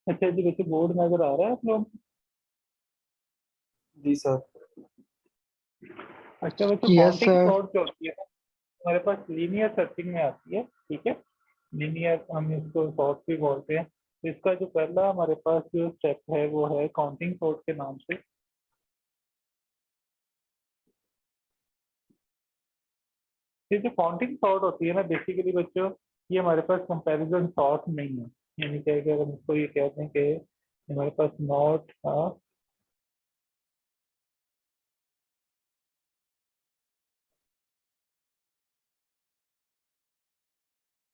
अच्छा जी, वैसे बोर्ड नजर आ रहा है आप लोग? जी सर। अच्छा, वैसे यस काउंटिंग सर। सॉर्ट जो होती है ना, हमारे पास लीनियर सर्चिंग में आती है। ठीक है, लीनियर हम इसको सॉर्ट भी बोलते हैं। तो इसका जो पहला हमारे पास जो स्टेप है वो है काउंटिंग सॉर्ट के नाम से। ये जो काउंटिंग सॉर्ट होती है ना, बेसिकली बच्चों, ये हमारे पास कंपैरिजन सॉर्ट नहीं है। यानी कि अगर हम इसको ये कहते हैं कि हमारे पास नॉट,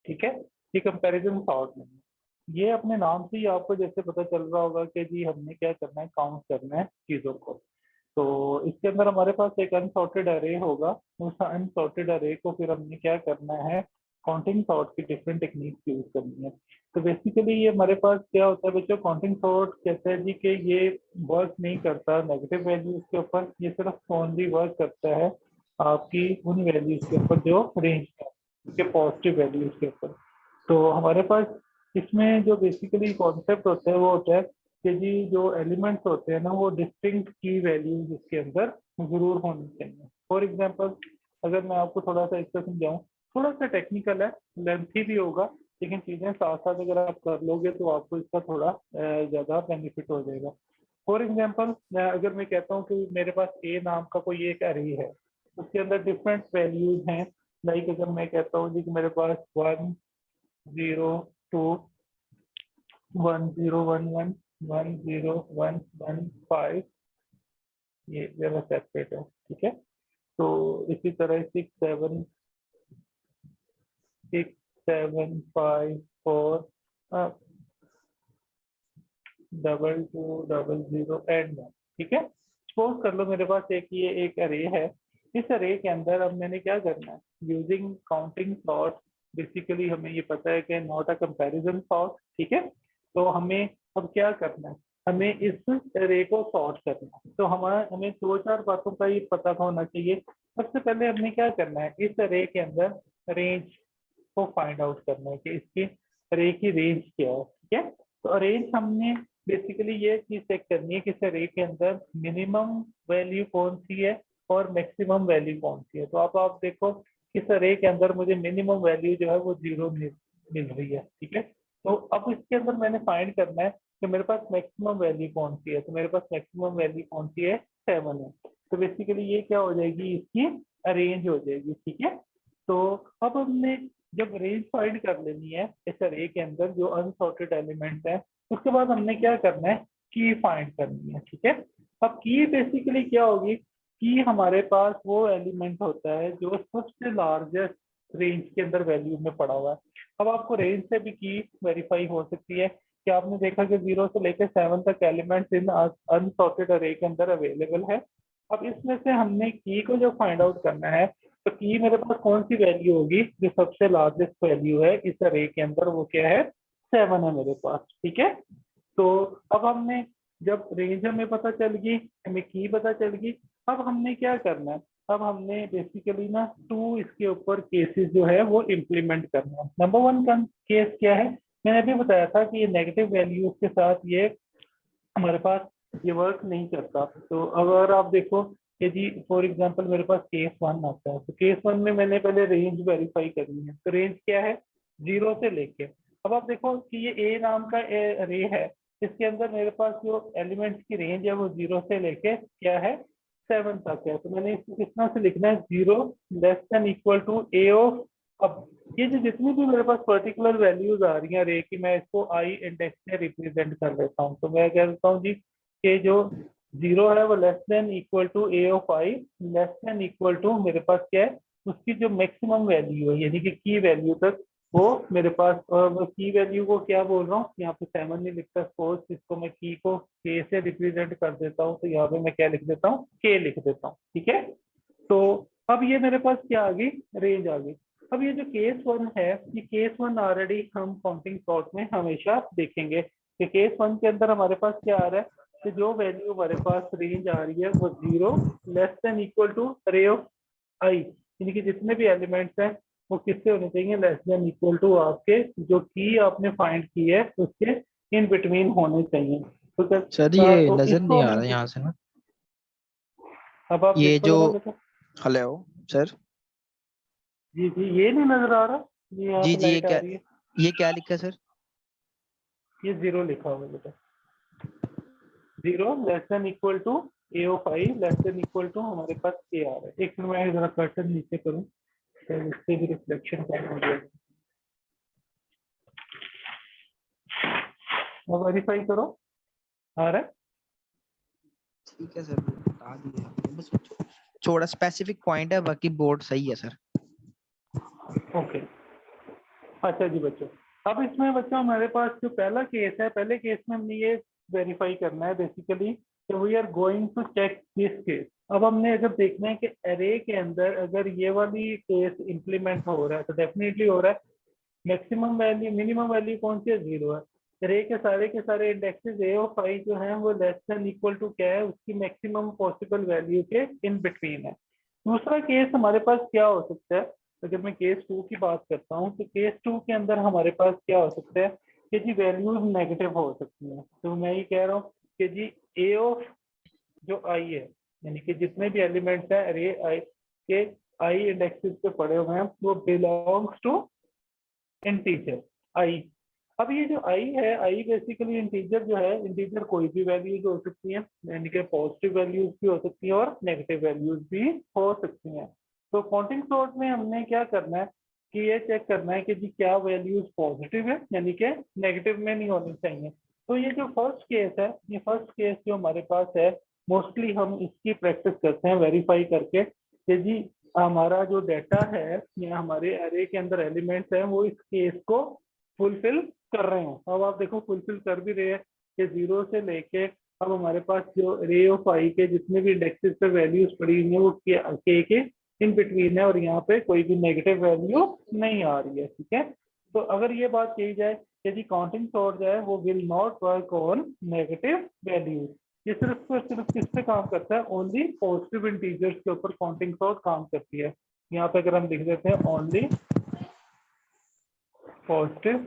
ठीक है, ये कंपैरिजन सॉर्ट नहीं है। ये अपने नाम से ही आपको जैसे पता चल रहा होगा कि जी हमने क्या करना है, काउंट करना है चीज़ों को। तो इसके अंदर हमारे पास एक अनसॉर्टेड अरे होगा। उस अनसॉर्टेड अरे को फिर हमने क्या करना है, काउंटिंग सॉर्ट की डिफरेंट टेक्निक यूज करनी है। तो बेसिकली ये हमारे पास क्या होता है बच्चों, काउंटिंग सॉर्ट कहते हैं जी कि ये वर्क नहीं करता नेगेटिव वैल्यूज के ऊपर, ये सिर्फ ओनली वर्क करता है आपकी उन वैल्यूज के ऊपर जो रेंज है, के पॉजिटिव वैल्यूज के ऊपर। तो हमारे पास इसमें जो बेसिकली कॉन्सेप्ट होता है वो होता है कि जी जो एलिमेंट्स होते हैं ना, वो डिस्टिंक्ट की वैल्यूज इसके अंदर जरूर होनी चाहिए। फॉर एग्जांपल, अगर मैं आपको थोड़ा सा इसका समझाऊं, थोड़ा सा टेक्निकल है, लेंथी भी होगा, लेकिन चीजें साथ साथ अगर आप कर लोगे तो आपको इसका थोड़ा ज्यादा बेनिफिट हो जाएगा। फॉर एग्जांपल, अगर मैं कहता हूँ कि मेरे पास ए नाम का कोई एक अरे है, उसके अंदर डिफरेंट वैल्यूज हैं। लाइक अगर मैं कहता हूँ जी कि मेरे पास 1 0 2 1 0 1 1 1 0 1 1 5, ये जरा सेपरेट है। ठीक है, तो इसी तरह 6 7 6 7 5 4 2 2 0 एंड 1। ठीक है, सपोज कर लो मेरे पास एक ये एक अरे है। इस अरे के अंदर अब मैंने क्या करना है, यूजिंग काउंटिंग सॉर्ट। बेसिकली हमें ये पता है कि नॉट अ कंपैरिजन सॉर्ट। ठीक है, तो हमें अब क्या करना है, हमें इस अरे को सॉर्ट करना है। तो हमारा हमें दो चार बातों का ये पता होना चाहिए। सबसे पहले हमने क्या करना है, इस अरे के अंदर रेंज को फाइंड आउट करना है कि इसकी अरे की रेंज क्या है। ठीक है, तो रेंज हमने बेसिकली ये चीज चेक करनी है कि इस अरे के अंदर मिनिमम वैल्यू कौन सी है और मैक्सिमम वैल्यू कौन सी है। तो आप देखो, इस अरे के अंदर मुझे मिनिमम वैल्यू जो है वो 0 मिल रही है। ठीक है, तो अब इसके अंदर मैंने फाइंड करना है कि मेरे पास मैक्सिमम वैल्यू कौन सी है। तो मेरे पास मैक्सिमम वैल्यू कौन सी है, 7 है। तो बेसिकली ये क्या हो जाएगी, इसकी अरेंज हो जाएगी। ठीक है, तो अब हमने जब रेंज फाइंड कर लेनी है इस अरे के अंदर जो अनसॉर्टेड एलिमेंट है, उसके बाद हमने क्या करना है, की फाइंड करनी है। ठीक है, अब की बेसिकली क्या होगी, की हमारे पास वो एलिमेंट होता है जो सबसे लार्जेस्ट रेंज के अंदर वैल्यू में पड़ा हुआ है। अब आपको रेंज से भी की वेरीफाई हो सकती है कि आपने देखा कि 0 से लेकर 7 तक एलिमेंट्स इन अनसॉर्टेड अरे के अंदर अवेलेबल है। अब इसमें से हमने की को जो फाइंड आउट करना है, तो की मेरे पास कौन सी वैल्यू होगी, जो सबसे लार्जेस्ट वैल्यू है इस अरे के अंदर, वो क्या है, 7 है मेरे पास। ठीक है, तो अब हमने जब रेंज हमें पता चल गई, हमें की पता चल गई, अब हमने क्या करना है, अब हमने बेसिकली ना टू इसके ऊपर केसेस जो है वो इम्प्लीमेंट करना है। नंबर वन का केस क्या है, मैंने अभी बताया था कि ये नेगेटिव वैल्यूज के साथ ये हमारे पास ये वर्क नहीं करता। तो अगर आप देखो कि जी फॉर एग्जांपल मेरे पास केस 1 आता है, तो केस 1 में मैंने पहले रेंज वेरीफाई करनी है। तो रेंज क्या है, 0 से लेके, अब आप देखो कि ये ए नाम का रे है, इसके अंदर मेरे पास जो एलिमेंट्स की रेंज है वो 0 से लेके क्या है, 7 तक है। तो मैंने इसको किस तरह से लिखना है, 0 less than equal to a of. अब ये जो जितनी भी मेरे पास पर्टिकुलर वैल्यूज आ रही हैं रे की, मैं इसको आई इंडेक्स से रिप्रेजेंट कर देता हूँ। तो मैं कह देता हूँ जी कि जो 0 है वो less than equal to a of i, less than equal to मेरे पास क्या है, उसकी जो मैक्सिमम वैल्यू है यानी कि की वैल्यू तक, वो मेरे पास, और वो की वैल्यू को क्या बोल रहा हूँ, यहाँ पे 7 नहीं लिखता सपोज, इसको मैं की को के से रिप्रेजेंट कर देता हूँ। तो यहाँ पे मैं क्या लिख देता हूँ, के लिख देता हूँ। ठीक है, तो अब ये मेरे पास क्या आ गई, रेंज आ गई। अब ये जो केस 1 है, ये केस 1 ऑलरेडी हम काउंटिंग प्लॉट में हमेशा देखेंगे कि केस 1 के अंदर हमारे पास क्या आ रहा है, कि जो वैल्यू हमारे पास रेंज आ रही है वो 0 less than equal to ray of i, यानी कि जितने भी एलिमेंट्स हैं वो किससे होने चाहिए, लेस देन इक्वल टू आपके जो की आपने फाइंड की है उसके इन बिटवीन होने चाहिए। तो सर ये तो नजर इसको नहीं आ रहा हमें, यहाँ से ना, अब आप ये देखो जो, जरा बेटा। Hello sir. जी जी, ये नहीं नजर आ रहा, ये यहाँ जी पे जी, लाइट आ रही है, ये क्या लिखा है सर? ये 0 लिखा हुआ है बेटा। 0 less than equal to a of i less than equal to हमारे पास ए आ रहा है। एक मिनट मैं जरा कर्टन नीचे करूँ तो इससे भी रिफ्लेक्शन कम हो जाएगा। अब वेरीफाई करो, आ रहा है? ठीक है सर, बता दिए आपने, बस थोड़ा स्पेसिफिक पॉइंट है, बाकी बोर्ड सही है सर। ओके, अच्छा जी बच्चों। अब इसमें बच्चों हमारे पास जो पहला केस है, पहले केस में हमने ये वेरीफाई करना है बेसिकली कि we are going to check this case. अब हमने अगर देखना है कि अरे के अंदर अगर ये वाली केस इंप्लीमेंट हो रहा है तो डेफिनेटली हो रहा है। मैक्सिमम वैल्यू मिनिमम वैल्यू कौन सी है? 0 है। अरे के सारे इंडेक्सेस ए ऑफ आई जो है वो लेस देन इक्वल टू क्या है? उसकी मैक्सिमम पॉसिबल वैल्यू के इन बिटवीन है। दूसरा केस हमारे पास क्या हो सकता है? अगर मैं केस 2 की बात करता हूँ तो केस 2 के अंदर हमारे पास क्या हो सकता है कि जी वैल्यूज नेगेटिव हो सकती हैं। तो मैं ये कह रहा हूँ कि जी ए ऑफ जो आई है, यानी कि जितने भी एलिमेंट्स हैं अरे आई के, आई इंडेक्सेस पे पड़े हुए हैं, वो बिलोंग्स टू इंटीजर आई। अब ये जो आई है, आई बेसिकली इंटीजर जो है, इंटीजर कोई भी वैल्यूज हो सकती है, यानी कि पॉजिटिव वैल्यूज भी हो सकती है और नेगेटिव वैल्यूज भी हो सकती हैं। तो काउंटिंग सॉर्ट में हमने क्या करना है कि ये चेक करना है कि जी क्या वैल्यूज पॉजिटिव है, यानी कि नेगेटिव में नहीं होनी चाहिए। तो ये जो फर्स्ट केस है, ये फर्स्ट केस जो हमारे पास है, मोस्टली हम इसकी प्रैक्टिस करते हैं वेरीफाई करके कि जी हमारा जो डाटा है या हमारे अरे के अंदर एलिमेंट्स हैं वो इस केस को फुलफिल कर रहे हैं। अब आप देखो फुलफिल कर भी रहे हैं कि 0 से लेके अब हमारे पास जो रे ऑफ आई के जितने भी इंडेक्सेस पे वैल्यूज पड़ी हुई हैं वो के इन बिटवीन है और यहाँ पे कोई भी नेगेटिव वैल्यू नहीं आ रही है। ठीक है, तो अगर ये बात कही जाए यदि काउंटिंग सॉर्ट जो है वो will not work on negative values, ये सिर्फ और सिर्फ किस पे काम करता है? ओनली पॉजिटिव इंटीजर्स के ऊपर काउंटिंग सॉर्ट काम करती है। यहाँ पे अगर हम लिख देते हैं ओनली पॉजिटिव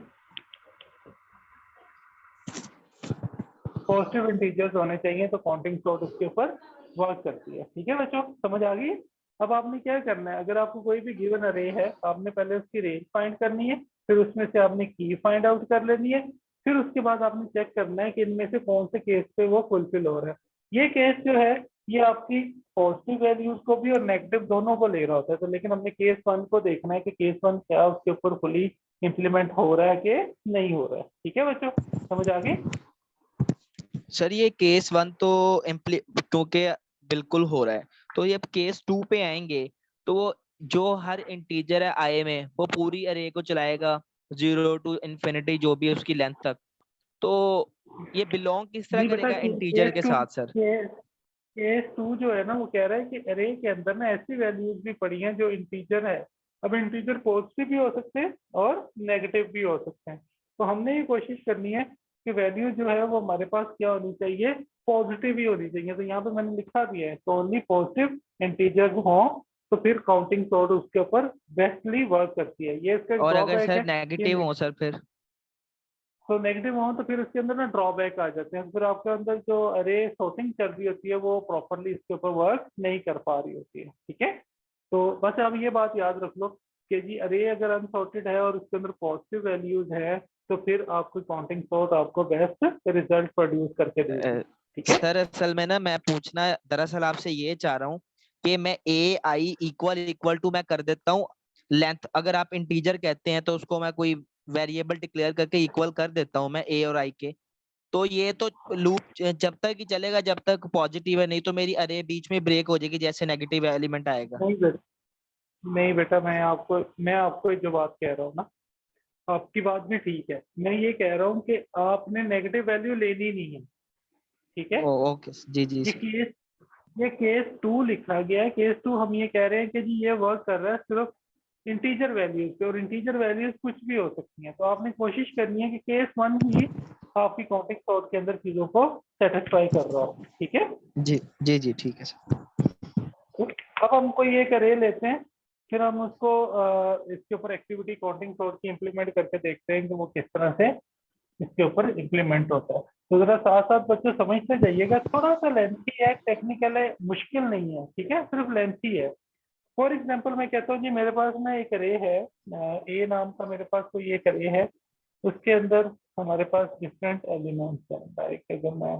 पॉजिटिव इंटीजर्स होने चाहिए तो काउंटिंग सॉर्ट उसके ऊपर वर्क करती है। ठीक है बच्चों, समझ आ गई? अब आपने क्या करना है, अगर आपको कोई भी गिवन अरे है आपने पहले उसकी रेंज फाइंड करनी है, फिर उसमें से आपने की फाइंड आउट कर लेनी है, फिर उसके बाद आपने चेक करना है कि इनमें से कौन से केस पे वो फुलफिल हो रहा है। ये केस जो है ये आपकी पॉजिटिव वैल्यूज को भी और नेगेटिव दोनों को ले रहा होता है। तो लेकिन हमने केस 1 को देखना है कि केस 1 क्या उसके ऊपर फुली इंप्लीमेंट हो रहा है कि नहीं हो रहा है। ठीक है बच्चों, समझ आ गई? सर ये केस 1 तो क्योंकि बिल्कुल हो रहा है, तो ये केस 2 पे आएंगे, तो वो जो हर इंटीजर है आई में वो पूरी अरे को चलाएगा 0 to infinity जो भी है उसकी लेंथ तक। तो ये बिलोंग किस तरह जी बेटा, करेगा इंटीजर केस के टू साथ सर? केस टू जो है ना वो कह रहा है कि अरे के अंदर ना ऐसी वैल्यूज भी पड़ी हैं जो इंटीजर है। अब इंटीजर पॉजिटिव भी हो सकते हैं और नेगेटिव भी हो सकते हैं। तो हमने ये कोशिश करनी है कि वैल्यू जो है वो हमारे पास क्या होनी चाहिए? पॉजिटिव ही होनी चाहिए। तो यहाँ पे मैंने लिखा भी है तो ओनली पॉजिटिव इंटीजर हो तो फिर काउंटिंग सॉर्ट उसके ऊपर बेस्टली वर्क करती है। ये इसका और अगर ड्रॉबैक सर है कि नेगेटिव हो सर फिर? तो नेगेटिव हो तो फिर उसके अंदर ना ड्रॉबैक आ जाते हैं, फिर आपके अंदर जो अरे सॉर्टिंग चल रही होती है वो प्रॉपरली इसके ऊपर वर्क नहीं कर पा रही होती है। ठीक है, तो बस अब ये बात याद रख लो कि जी अरे अगर अनसॉर्टेड है और उसके अंदर पॉजिटिव वैल्यूज है तो फिर आपको काउंटिंग सॉर्ट आपको बेस्ट रिजल्ट प्रोड्यूस करके देगी। ठीक है, सर असल में ना मैं पूछना दरअसल आपसे ये चाह रहा हूँ कि मैं ए आई इक्वल इक्वल टू मैं कर देता हूँ लेंथ, अगर आप इंटीजर कहते हैं तो उसको मैं कोई वेरिएबल डिक्लेयर करके इक्वल कर देता हूँ मैं ए और आई के। तो ये तो लूप जब तक ही चलेगा जब तक पॉजिटिव है, नहीं तो मेरी अरे बीच में ब्रेक हो जाएगी जैसे नेगेटिव एलिमेंट आएगा। नहीं बेटा, नहीं बेटा, मैं आपको जो बात कह रहा हूँ ना, आपकी बात भी ठीक है। मैं ये कह रहा हूँ कि आपने नेगेटिव वैल्यू लेनी नहीं है। ठीक है, ओ ओके जी जी ये सर। केस ये केस 2 लिखा गया है। केस 2 हम ये कह रहे हैं कि जी ये वर्क कर रहा है सिर्फ इंटीजर वैल्यूज पे और इंटीजर वैल्यूज कुछ भी हो सकती हैं। तो आपने कोशिश करनी है कि केस 1 ही आपकी काउंटिंग सॉर्ट के अंदर चीजों को सेटिस्फाई कर रहा हो। ठीक है, जी जी जी ठीक है सर। तो अब हम कोई एक अरे लेते हैं, फिर हम उसको इसके ऊपर एक्टिविटी काउंटिंग सॉर्ट की इंप्लीमेंट करके देखते हैं कि वो किस तरह से इसके ऊपर इम्प्लीमेंट होता है। तो जरा साथ साथ बच्चों समझते जाइएगा, थोड़ा सा लेंथी है, टेक्निकल है, मुश्किल नहीं है, ठीक है, सिर्फ लेंथी है। फॉर एग्जाम्पल मैं कहता हूँ जी मेरे पास ना एक अरे है, ए नाम का मेरे पास कोई एक अरे है, उसके अंदर हमारे पास डिफरेंट एलिमेंट्स हैं। डायरेक्ट अगर मैं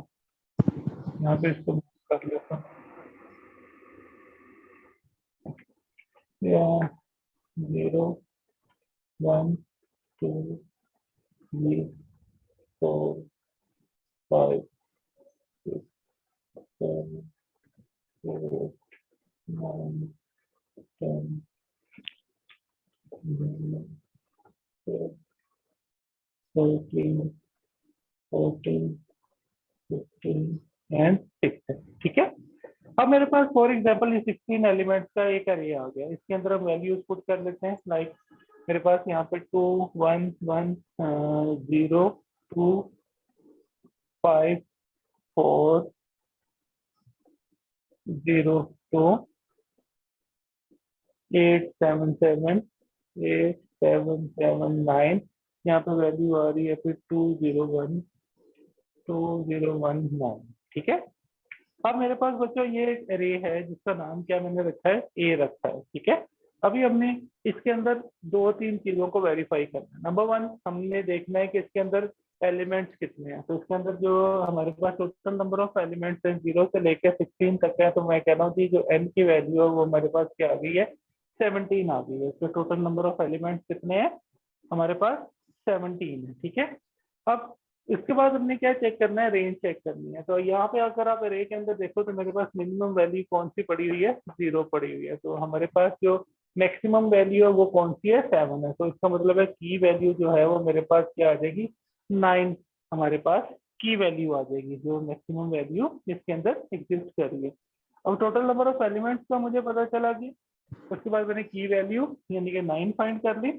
यहाँ पे इसको कर लेता हूँ, 0 1 2 3 4 5 6 7 8 9 10 11 12 13 14 15 एंड 6 ठीक है। अब मेरे पास फॉर एग्जांपल ये 16 एलिमेंट्स का एक अरे आ गया, इसके अंदर हम वैल्यूज पुट कर लेते हैं। लाइक मेरे पास यहाँ पे 2 1 1 0 2 5 4 0 2 8 7 7 8 7 7 9, यहाँ पे वैल्यू आ रही है फिर 2 0 1 2 0 1 9, ठीक है। अब मेरे पास बच्चों ये एक अरे है जिसका नाम क्या मैंने रखा है, ए रखा है, ठीक है। अभी हमने इसके अंदर दो तीन चीजों को वेरीफाई करना है। नंबर वन, हमने देखना है कि इसके अंदर एलिमेंट्स कितने हैं। तो इसके अंदर जो हमारे पास टोटल नंबर ऑफ एलिमेंट्स है 0 से लेकर 16 तक है, तो मैं कह रहा हूँ कि जो एन की वैल्यू है वो हमारे पास क्या आ गई है, 17 आ गई है। तो टोटल नंबर ऑफ एलिमेंट्स कितने हैं हमारे पास, 17 है, ठीक है। अब इसके बाद हमने क्या चेक करना है, रेंज चेक करनी है। तो यहाँ पे अगर आप अरे के अंदर देखो तो मेरे पास मिनिमम वैल्यू कौन सी पड़ी हुई है, 0 पड़ी हुई है। तो हमारे पास जो मैक्सिमम वैल्यू है वो कौन सी है, 7 है। तो इसका मतलब है की वैल्यू जो है वो मेरे पास क्या आ जाएगी, 9 हमारे पास की वैल्यू आ जाएगी, जो मैक्सिमम वैल्यू इसके अंदर एग्जिस्ट कर रही है। अब टोटल नंबर ऑफ एलिमेंट्स का मुझे पता चला कि, उसके बाद मैंने की वैल्यू यानी कि 9 फाइंड कर ली।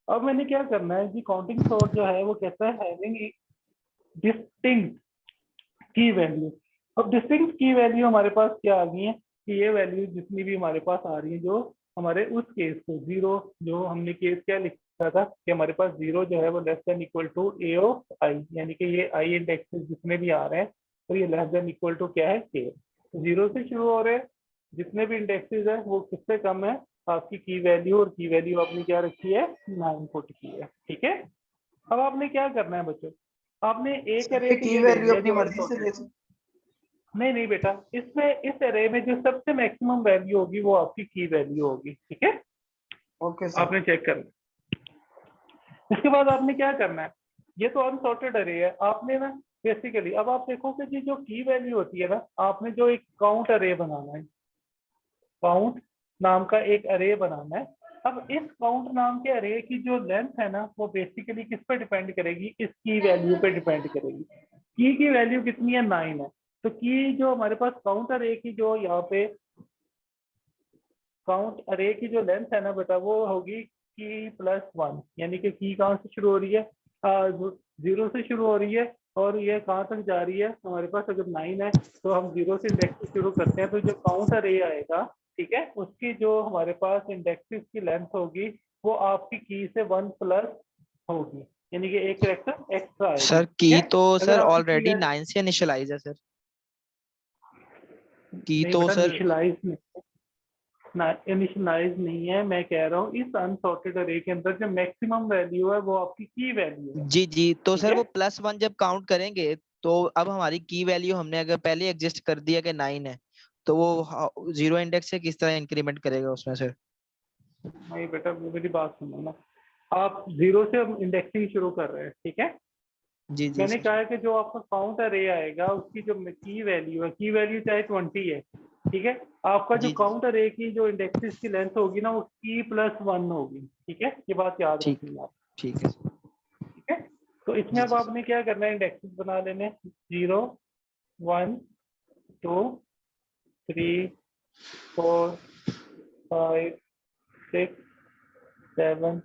अब मैंने क्या करना है जी, काउंटिंग सॉर्ट जो है वो कहता है हैविंग डिस्टिंक्ट की वैल्यू। अब डिस्टिंक्ट की वैल्यू हमारे पास क्या आ गई है कि ये वैल्यू जितनी भी हमारे पास आ रही है, जो हमारे उस केस को जीरो, जो हमने केस क्या लिखा था कि हमारे पास जीरो जो है वो less than equal to a of i, यानी कि ये आई इंडेक्सेस जितने भी आ रहे हैं तो ये लेस देन इक्वल टू क्या है, के। जीरो से शुरू हो रहे हैं, जितने भी इंडेक्सेस है वो किससे कम है, आपकी की वैल्यू, और की वैल्यू आपने क्या रखी है, 9 पुट की है, ठीक है। अब आपने क्या करना है बच्चों, आपने एक सर अरे ये को की ये ले वैल्यू लिया अपनी जो मर्जी से ले सकते? नहीं नहीं बेटा, इसमें इस अरे में जो सबसे मैक्सिमम वैल्यू होगी वो आपकी की वैल्यू होगी, ठीक है। Okay sir. आपने चेक करना, इसके बाद आपने क्या करना है, ये तो अनसॉर्टेड अरे है, आपने ना बेसिकली अब आप देखोगे कि जो की वैल्यू होती है ना, आपने जो एक काउंट अरे बनाना है, काउंट नाम का एक अरे बनाना है। अब इस काउंट नाम के अरे की जो लेंथ है ना, वो बेसिकली किस पे डिपेंड करेगी, इस की वैल्यू पे डिपेंड करेगी। की वैल्यू कितनी है, 9 है। तो की जो हमारे पास काउंट अरे की जो यहाँ पे काउंट अरे की जो लेंथ है ना बेटा, वो होगी की प्लस 1, यानी कि की कहाँ से शुरू हो रही है, 0 से शुरू हो रही है, और ये कहाँ तक जा रही है, हमारे पास अगर 9 है तो हम 0 से इंडेक्स शुरू करते हैं, तो जो काउंट अरे आएगा, ठीक है, उसकी जो हमारे पास इंडेक्सेस की लेंथ होगी वो आपकी की से 1 प्लस होगी, यानी कि एक कैरेक्टर एक्स्ट्रा आएगी, सर ठीक की है। तो अगर सर आपकी की ऑलरेडी 9 से इनिशियलाइज है सर, की नहीं तो बेटा, सर इनिशियलाइज इनिशियलाइज नहीं है, मैं कह रहा हूँ इस अनसॉर्टेड अरे के अंदर जो मैक्सिमम वैल्यू है वो आपकी की वैल्यू है, जी जी, तो ठीक सर है। वो +1 जब काउंट करेंगे तो अब हमारी की वैल्यू हमने अगर पहले एग्जिस्ट कर दिया कि 9 है, तो वो जीरो इंडेक्स से किस तरह इंक्रीमेंट करेगा उसमें सर? नहीं बेटा, वो मेरी बात सुनो ना, आप 0 से हम इंडेक्सिंग शुरू कर रहे हैं, ठीक है। जी जी मैंने सर। कहा है कि जो आपका काउंट अरे आएगा उसकी जो की वैल्यू है, की वैल्यू चाहे 20 है, ठीक है, आपका जो जी जी काउंट अरे की जो इंडेक्सेस की लेंथ होगी ना वो की प्लस 1 होगी, ठीक है, ये बात याद ठीक, रखनी है आप, ठीक है सर। ठीक है। तो इसमें जी अब जी आपने क्या करना है, इंडेक्सेस बना लेने, 0 1 2 3 4 5 6 7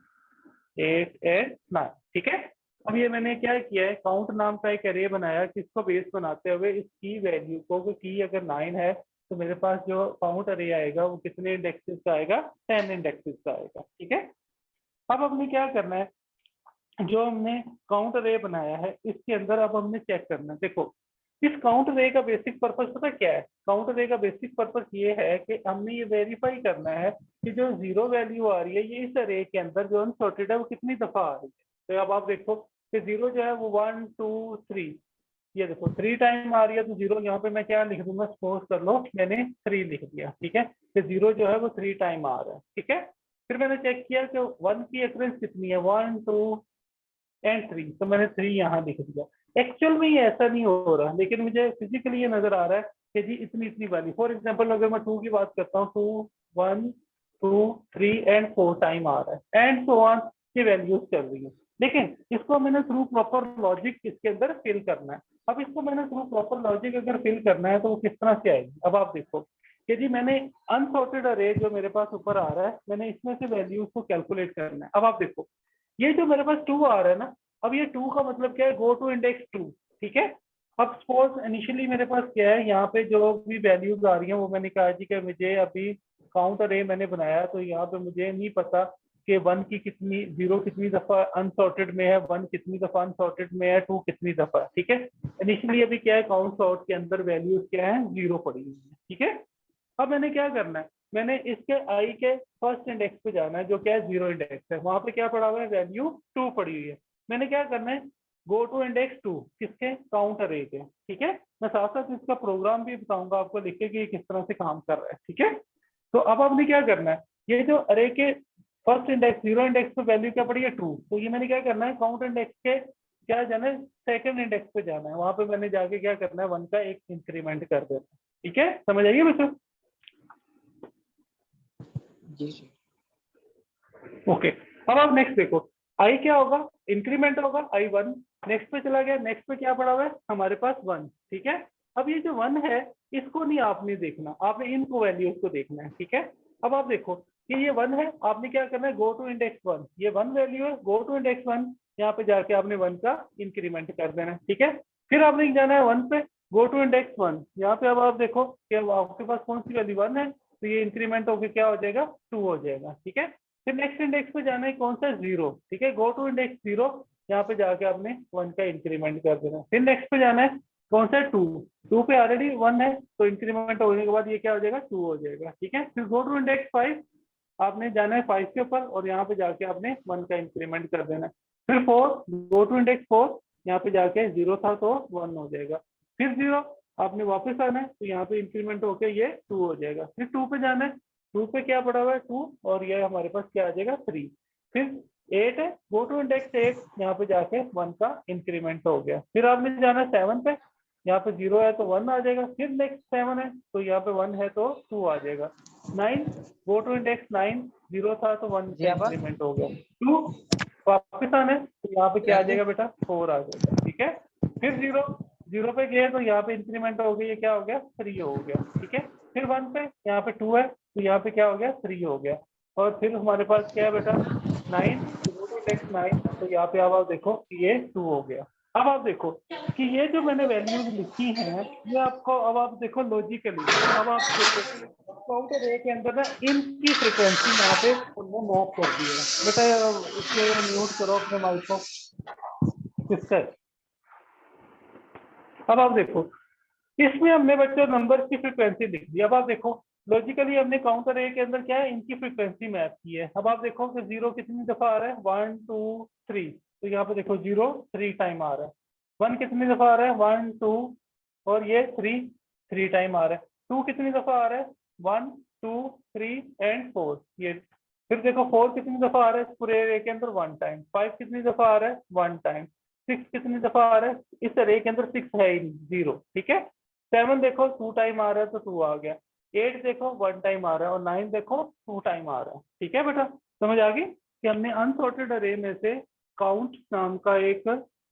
8 एंड 9, ठीक है। अब ये मैंने क्या किया है, काउंट नाम का एक अरे बनाया किसको बेस बनाते हुए, इस की वैल्यू को, की अगर 9 है तो मेरे पास जो काउंट अरे आएगा वो कितने इंडेक्सेस का आएगा, 10 इंडेक्सेस का आएगा, ठीक है। अब हमने क्या करना है, जो हमने काउंट अरे बनाया है इसके अंदर अब हमने चेक करना है। देखो इस काउंट अरे का बेसिक पर्पस पता क्या है? काउंट अरे का बेसिक पर्पस ये है कि हमने ये वेरीफाई करना है कि जो जीरो वैल्यू आ रही है ये इस अरे के अंदर जो अनसॉर्टेड है वो कितनी दफा आ रही है। तो अब आप देखो कि जीरो जो है वो 1 2 3, ये देखो 3 टाइम आ रही है, तो जीरो यहाँ पे मैं क्या लिख दूंगा, सपोज कर लो मैंने 3 लिख दिया, ठीक है। तो जीरो जो है वो 3 टाइम आ रहा है, ठीक है। फिर मैंने चेक किया कि 1 की एक्रेंस कितनी है, 1 2 एंड 3, तो मैंने 3 यहाँ लिख दिया। एक्चुअल में ये ऐसा नहीं हो रहा, लेकिन मुझे फिजिकली ये नजर आ रहा है कि जी इतनी इतनी वैल्यू। फॉर एग्जाम्पल अगर मैं 2 की बात करता हूँ, 2 1 2 3 एंड 4 टाइम आ रहा है, एंड सो ऑन की वैल्यूज चल रही है। लेकिन इसको मैंने थ्रू प्रॉपर लॉजिक इसके अंदर फिल करना है। अब इसको मैंने थ्रू प्रॉपर लॉजिक अगर फिल करना है तो वो किस तरह से आएगी। अब आप देखो कि जी मैंने अनसॉर्टेड अरे जो मेरे पास ऊपर आ रहा है, मैंने इसमें से वैल्यूज को कैलकुलेट करना है। अब आप देखो ये जो मेरे पास 2 आ रहा है ना, अब ये 2 का मतलब क्या है, गो टू इंडेक्स 2, ठीक है। अब सपोज इनिशियली मेरे पास क्या है, यहाँ पे जो भी वैल्यूज आ रही हैं वो मैंने कहा जी कि मुझे अभी काउंट अरे मैंने बनाया, तो यहाँ पे मुझे नहीं पता कि 1 की कितनी, 0 कितनी दफा अनसॉर्टेड में है, 1 कितनी दफा अनसॉर्टेड में है, 2 कितनी दफा, ठीक है। इनिशियली अभी क्या है, काउंट सॉर्ट के अंदर वैल्यूज क्या है, 0 पड़ी हुई है, ठीक है। अब मैंने क्या करना है, मैंने इसके आई के फर्स्ट इंडेक्स पे जाना है जो क्या है, 0 इंडेक्स है, वहां पे क्या पड़ा हुआ है, वैल्यू 2 पड़ी हुई है। मैंने क्या करना है, गो टू इंडेक्स 2 किसके, काउंट अरे के, ठीक है। मैं साथ साथ इसका प्रोग्राम भी बताऊंगा आपको लिख के कि ये किस तरह से काम कर रहा है, ठीक है। तो अब आपने क्या करना है, ये जो अरे के फर्स्ट इंडेक्स 0 इंडेक्स पे वैल्यू क्या पड़ी है, 2, तो ये मैंने क्या करना है, काउंट इंडेक्स के क्या जाना है, सेकंड इंडेक्स पे जाना है, वहां पे मैंने जाके क्या करना है, 1 का एक इंक्रीमेंट कर देना है, ठीक है। समझ आइए बच्चों। जी जी। ओके, अब आप नेक्स्ट देखो, आई क्या होगा, इंक्रीमेंट होगा, आई 1, नेक्स्ट पे चला गया, नेक्स्ट पे क्या पड़ा हुआ है हमारे पास 1, ठीक है। अब ये जो 1 है इसको नहीं आपने देखना, आपने इनको वैल्यूज को देखना है, ठीक है। अब आप देखो कि ये 1 है, आपने क्या करना है, गो टू इंडेक्स 1, ये 1 वैल्यू है, गो टू इंडेक्स 1, यहाँ पे जाके आपने 1 का इंक्रीमेंट कर देना है, ठीक है। फिर आपने जाना है 1 पे, गो टू इंडेक्स 1, यहाँ पे अब आप देखो कि आपके पास कौन सी वैल्यू 1 है, तो ये इंक्रीमेंट होकर क्या हो जाएगा, 2 हो जाएगा, ठीक है। फिर नेक्स्ट इंडेक्स पे जाना है कौन सा, 0, ठीक है, गो टू इंडेक्स 0, यहाँ पे जाके आपने 1 का इंक्रीमेंट कर देना। फिर नेक्स्ट पे जाना है कौन सा, 2, 2 पे ऑलरेडी 1 है, तो इंक्रीमेंट होने के बाद ये क्या हो जाएगा, 2 हो जाएगा, ठीक है। फिर गो टू इंडेक्स 5, आपने जाना है 5 के ऊपर और यहाँ पे जाके आपने 1 का इंक्रीमेंट कर देना है। फिर 4, गो टू इंडेक्स 4, यहाँ पे जाके 0 था तो 1 हो जाएगा। फिर 0, आपने वापस आना है तो यहाँ पे इंक्रीमेंट होके ये 2 हो जाएगा। फिर 2 पे जाना है, 2 पे क्या पड़ा हुआ है, 2, और ये हमारे पास क्या आ जाएगा, 3। फिर 8 है, गो टू इंडेक्स 8, यहाँ पे जाके 1 का इंक्रीमेंट हो गया। फिर आपने जाना है 7 पे, यहाँ पे 0 है तो 1 आ जाएगा। फिर नेक्स्ट 7 है तो यहाँ पे 1 है तो 2 आ जाएगा। 9, गो टू इंडेक्स 9, 0 था तो 1 जी का आपा इंक्रीमेंट हो गया। 2 वापस आना है तो यहाँ पे क्या आ जी। जाएगा बेटा, 4 आ जाएगा, ठीक है। फिर 0, 0 पे गए तो यहाँ पे इंक्रीमेंट हो गया, ये क्या हो गया, 3 हो गया, ठीक है। फिर 1 पे, यहाँ पे 2 है तो यहाँ पे क्या हो गया, 3 हो गया। और फिर हमारे पास क्या है बेटा, 9, गो टू इंडेक्स 9, तो यहाँ पे अब आप देखो कि ये 2 हो गया। अब आप देखो कि ये जो मैंने वैल्यूज लिखी हैं ये आपको, अब आप देखो लॉजिकली, अब आप देखो काउंट अरे के अंदर ना इनकी फ्रीक्वेंसी यहाँ पे उन्होंने मैप कर दी है। बेटा इसको म्यूट करो अपने माइक को, सिस्टर। अब आप देखो इसमें हमने बच्चों नंबर की फ्रीक्वेंसी लिख दी। अब आप देखो लॉजिकली हमने काउंट अरे के अंदर क्या है, इनकी फ्रीक्वेंसी मैप की है। अब आप देखो कि 0 कितनी दफा आ रहा है, 1 2 3, तो यहाँ पे देखो 0 3 टाइम आ रहा है। 1 कितनी दफा आ रहा है, 1 2, और ये 3 टाइम आ रहा है। 2 कितनी दफा आ रहा है, 1 2 3 एंड 4, ये। फिर देखो 4 कितनी दफा आ रहा है इस पूरे अरे के अंदर, 1 टाइम। 5 कितनी दफा आ रहा है, 1 टाइम। 6 कितनी दफा आ रहा है, इस अरे के अंदर 6 है ही नहीं, 0, ठीक है। 7 देखो 2 टाइम आ रहा है तो 2 आ गया। 8 देखो 1 टाइम आ रहा है, और 9 देखो 2 टाइम आ रहा है, ठीक है बेटा। समझ आ गई कि हमने अनसॉर्टेड अरे में से काउंट नाम का एक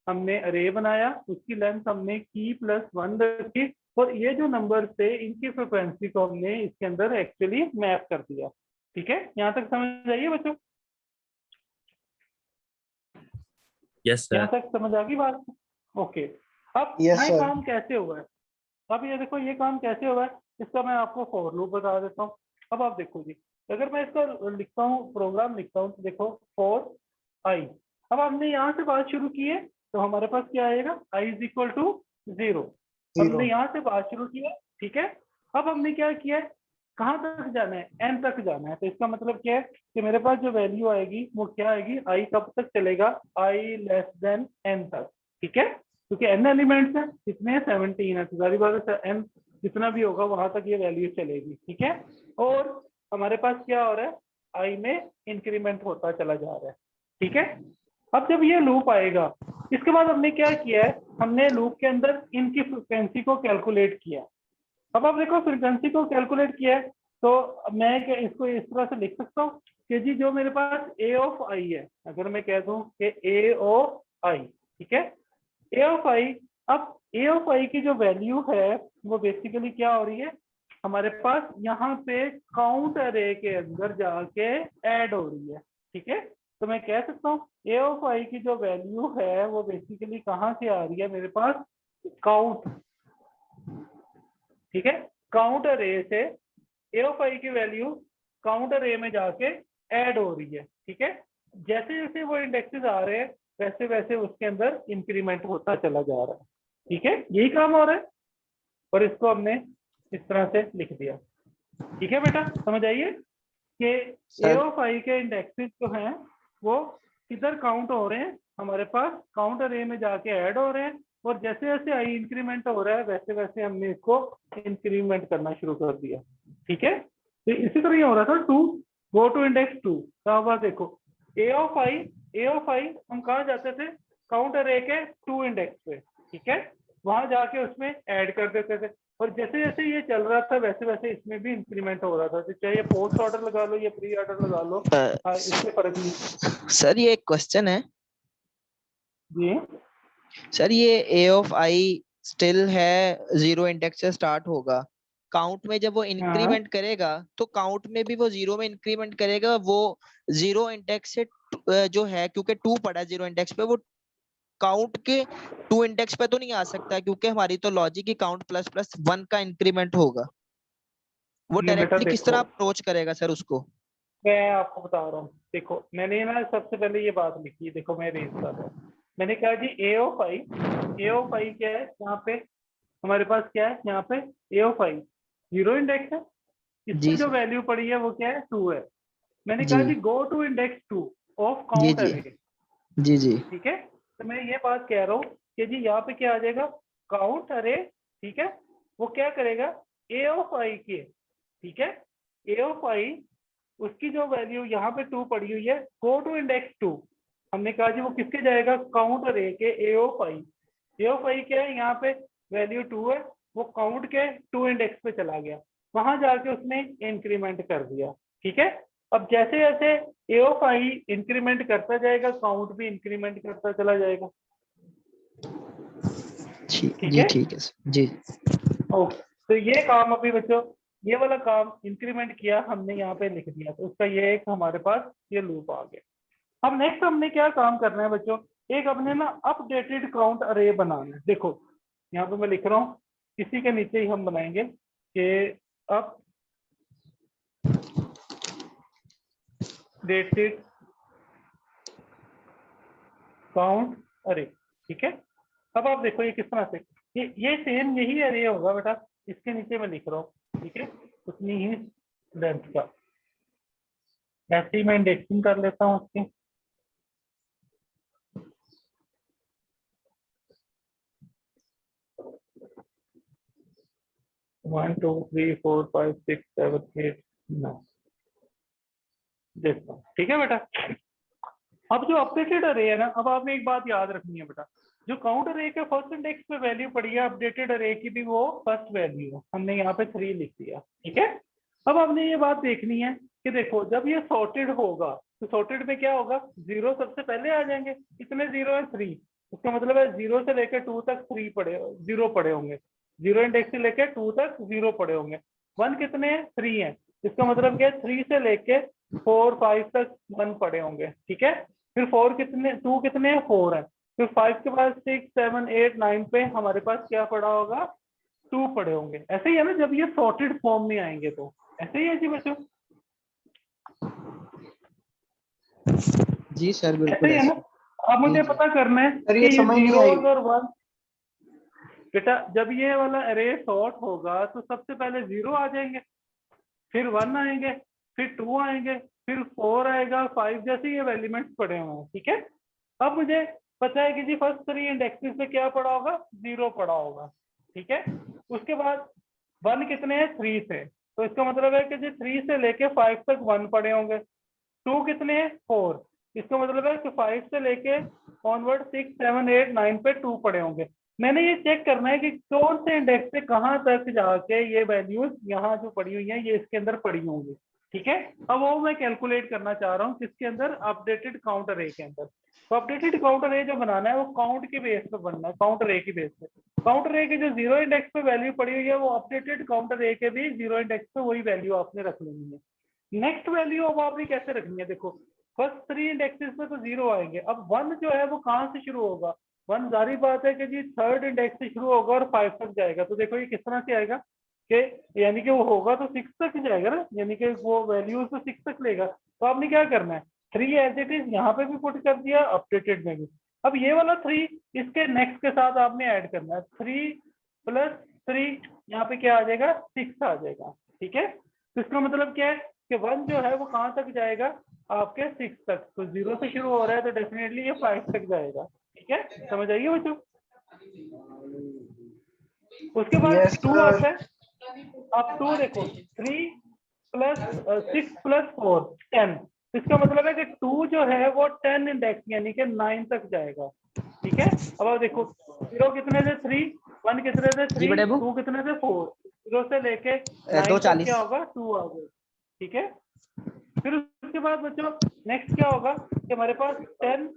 हमने अरे बनाया, उसकी लेंथ हमने की प्लस 1 रखी, और ये जो नंबर थे इनकी फ्रिक्वेंसी को हमने इसके अंदर एक्चुअली मैप कर दिया, ठीक है। यहाँ तक समझ आइए बच्चों, यस यहाँ सर। तक समझ आ गई बात। ओके, अब यस ये सर। काम कैसे हुआ है, अब ये देखो ये काम कैसे हुआ है, इसका मैं आपको फॉर लूप बता देता हूँ। अब आप देखो जी, अगर मैं इसका लिखता हूँ, प्रोग्राम लिखता हूँ, तो देखो फॉर आई, अब हमने यहाँ से बात शुरू की है तो हमारे पास क्या आएगा, i इज इक्वल टू 0। हमने यहाँ से बात शुरू की है, ठीक है। अब हमने क्या किया है, कहाँ तक जाना है, n तक जाना है। तो इसका मतलब क्या है कि मेरे पास जो वैल्यू आएगी वो क्या आएगी, i कब तक चलेगा, i लेस देन n तक, ठीक है। क्योंकि n एलिमेंट्स है, कितने 17 है, तो सारी बात है n जितना भी होगा वहां तक ये वैल्यू चलेगी, ठीक है। और हमारे पास क्या हो रहा है, i में इंक्रीमेंट होता चला जा रहा है, ठीक है। अब जब ये लूप आएगा, इसके बाद हमने क्या किया है, हमने लूप के अंदर इनकी फ्रीक्वेंसी को कैलकुलेट किया। अब आप देखो फ्रीक्वेंसी को कैलकुलेट किया है, तो मैं क्या इसको इस तरह से लिख सकता हूँ कि जी जो मेरे पास a ऑफ i है, अगर मैं कह दूं कि a ऑफ i, ठीक है, a ऑफ i, अब a ऑफ i की जो वैल्यू है वो बेसिकली क्या हो रही है, हमारे पास यहाँ पे काउंट अरे के अंदर जाके ऐड हो रही है, ठीक है। तो मैं कह सकता हूँ a ऑफ i की जो वैल्यू है वो बेसिकली कहाँ से आ रही है, मेरे पास काउंट, ठीक है, काउंट अरे से a ऑफ i की वैल्यू काउंट अरे में जाके ऐड हो रही है, ठीक है। जैसे जैसे वो इंडेक्सेस आ रहे हैं वैसे वैसे उसके अंदर इंक्रीमेंट होता चला जा रहा है, ठीक है, यही काम हो रहा है। और इसको हमने इस तरह से लिख दिया, ठीक है बेटा, समझ आइए कि a ऑफ i के इंडेक्सेस जो हैं वो किधर काउंट हो रहे हैं, हमारे पास काउंट अरे में जाके ऐड हो रहे हैं, और जैसे जैसे i इंक्रीमेंट हो रहा है वैसे वैसे हमने इसको इंक्रीमेंट करना शुरू कर दिया, ठीक है। तो इसी तरह ये हो रहा था, टू गो टू इंडेक्स 2, तो अब देखो a ऑफ i हम कहाँ जाते थे, काउंट अरे के 2 इंडेक्स पे, ठीक है, वहां जाके उसमें ऐड कर देते थे। और जैसे जैसे ये चल रहा था वैसे वैसे इसमें भी इंक्रीमेंट हो रहा था, तो चाहे पोस्ट ऑर्डर लगा लो या प्री ऑर्डर लगा लो, इससे फर्क नहीं। सर ये एक क्वेश्चन है जी सर, ये a ऑफ i स्टिल है 0 इंडेक्स से स्टार्ट होगा, काउंट में जब वो हाँ, इंक्रीमेंट करेगा तो काउंट में भी वो 0 में इंक्रीमेंट करेगा, वो 0 इंडेक्स से जो है, क्योंकि 2 पड़ा है 0 इंडेक्स पे, वो काउंट के 2 इंडेक्स पे तो नहीं आ सकता, क्योंकि हमारी तो लॉजिक ही काउंट प्लस प्लस 1 का इंक्रीमेंट होगा। वो ये बेटा डायरेक्टली किस तरह देखो अप्रोच करेगा सर उसको? मैं आपको बता रहा हूँ, देखो मैंने ना सबसे पहले ये बात लिखी, देखो मैं रेज कर रहा हूँ, मैंने कहा जी ए ऑफ आई क्या है, यहाँ पे हमारे पास क्या है, यहाँ पे ए ऑफ आई 0 इंडेक्स है, इस जी पे जो सर। वैल्यू पड़ी है वो क्या है, 2 है। मैंने जी कहा G go to index 2 of G count G अरे, जी जी ठीक है। तो मैं ये बात कह रहा हूँ कि जी यहाँ पे क्या आ जाएगा, काउंट अरे, ठीक है, वो क्या करेगा, ए ऑफ आई के, ठीक है, ए ऑफ आई उसकी जो वैल्यू यहाँ पे 2 पड़ी हुई है, गो टू इंडेक्स 2, हमने कहा जी वो किसके जाएगा, काउंट अरे के ए ऑफ आई। ए ऑफ आई क्या है, यहाँ पे वैल्यू 2 है, वो काउंट के 2 इंडेक्स पे चला गया, वहां जाके उसने इंक्रीमेंट कर दिया, ठीक है। अब जैसे जैसे ए ऑफ आई इंक्रीमेंट करता जाएगा काउंट भी इंक्रीमेंट करता चला जाएगा, ठीक जी है। ठीक है सर जी। ओके, तो ये काम अभी बच्चों, ये वाला काम इंक्रीमेंट किया हमने यहाँ पे लिख दिया, तो उसका ये एक हमारे पास ये लूप आ गया। अब नेक्स्ट हमने क्या काम करना है बच्चों, एक अपने ना अपडेटेड काउंट अरे बनाना है। देखो यहाँ पे मैं लिख रहा हूँ, इसी के नीचे ही हम बनाएंगे कि अपडेटेड काउंट अरे, ठीक है। अब आप देखो ये किस तरह से, ये सेम यही अरे होगा बेटा, इसके नीचे मैं लिख रहा हूँ, ठीक है, उतनी ही लेंथ का, ऐसे ही मैं इंडेक्सिंग कर लेता हूँ उसकी। One two three four five six seven eight 9, देखता हूँ, ठीक है बेटा। अब जो अपडेटेड अरे है ना, अब आपने एक बात याद रखनी है बेटा, जो काउंट अरे के फर्स्ट इंडेक्स पे वैल्यू पड़ी है, अपडेटेड अरे की भी वो फर्स्ट वैल्यू है, हमने यहाँ पे 3 लिख दिया, ठीक है। अब आपने ये बात देखनी है कि देखो जब ये सॉर्टेड होगा तो सॉर्टेड में क्या होगा, 0 सबसे पहले आ जाएंगे, कितने 0 है 3, उसका मतलब है 0 से लेकर 2 तक 0 पड़े होंगे, 0 इंडेक्स से लेकर 2 तक 0 पड़े होंगे। 1 कितने हैं, 3 है, इसका मतलब क्या है 3 से लेके 4 5 तक 1 पड़े होंगे, ठीक है। फिर 4 कितने, 2 कितने हैं, 4 है, फिर 5 के बाद 6 7 8 9 पे हमारे पास क्या पड़ा होगा, 2 पड़े होंगे। ऐसे ही है ना, जब ये सॉर्टेड फॉर्म में आएंगे तो ऐसे ही है जी बच्चों, जी सर ऐसे बिल्कुल ही है ना। ऐसे। अब मुझे जी। पता करना है सर कि ये ये समझ नहीं आई। जीरोस और वन। बेटा जब ये वाला अरे सॉर्ट होगा तो सबसे पहले 0 आ जाएंगे, फिर 1 आएंगे, फिर 2 आएंगे, फिर 4 आएगा, 5, जैसे ये एलिमेंट्स पड़े हुए हैं। ठीक है, अब मुझे पता है कि जी फर्स्ट 3 इंडेक्सेस में क्या पड़ा होगा, 0 पड़ा होगा। ठीक है, उसके बाद 1 कितने हैं, 3 से, तो इसका मतलब है कि जी 3 से लेके 5 तक 1 पड़े होंगे। 2 कितने हैं, 4, इसका मतलब है कि 5 से लेके ऑनवर्ड 6, 7, 8, 9 पे 2 पड़े होंगे। मैंने ये चेक करना है कि कौन से इंडेक्स से कहाँ तक जाके ये वैल्यूज यहाँ जो पड़ी हुई हैं ये इसके अंदर पड़ी होंगी। ठीक है, अब वो मैं कैलकुलेट करना चाह रहा हूँ किसके अंदर, अपडेटेड काउंट अरे के अंदर। तो अपडेटेड काउंट अरे जो बनाना है वो काउंट के बेस पे बनना है, काउंट अरे की बेस पे। काउंट अरे के जो 0 इंडेक्स पे वैल्यू पड़ी हुई है वो अपडेटेड काउंट अरे के भी 0 इंडेक्स पे वही वैल्यू आपने रख लेनी है। नेक्स्ट वैल्यू अब आपने कैसे रखनी है, देखो फर्स्ट 3 इंडेक्सेस में तो 0 आएंगे। अब 1 जो है वो कहाँ से शुरू होगा, 1 जारी बात है कि जी 3rd इंडेक्स से शुरू होगा और 5 तक जाएगा। तो देखो ये किस तरह से आएगा कि यानी कि वो होगा तो 6 तक जाएगा ना, यानी कि वो वैल्यूज तो 6 तक लेगा। तो आपने क्या करना है, 3 एज इट इज यहाँ पे भी पुट कर दिया, अपडेटेड में भी। अब ये वाला 3 इसके नेक्स्ट के साथ आपने ऐड करना है, 3 + 3 यहाँ पे क्या आ जाएगा, 6 आ जाएगा। ठीक है, तो इसका मतलब क्या है कि 1 जो है वो कहाँ तक जाएगा, आपके 6 तक। तो 0 से शुरू हो रहा है तो डेफिनेटली ये 5 तक जाएगा। ठीक है, समझ आइए बच्चों। उसके बाद यस 2 सर। आता है। अब 2 देखो, 3 + 6 + 4 10, इसका मतलब है कि 2 जो है वो 10 इंडेक्स यानी कि 9 तक जाएगा। ठीक है, अब आप देखो 0 कितने थे, 3, 1 कितने थे, जी 3, बड़े अबू 2 कितने थे, 4, 0 से लेके 9 तक 240। क्या होगा, 2 आ गए। ठीक है, फिर उसके बाद बच्चों नेक्स्ट क्या होगा कि हमारे पास 10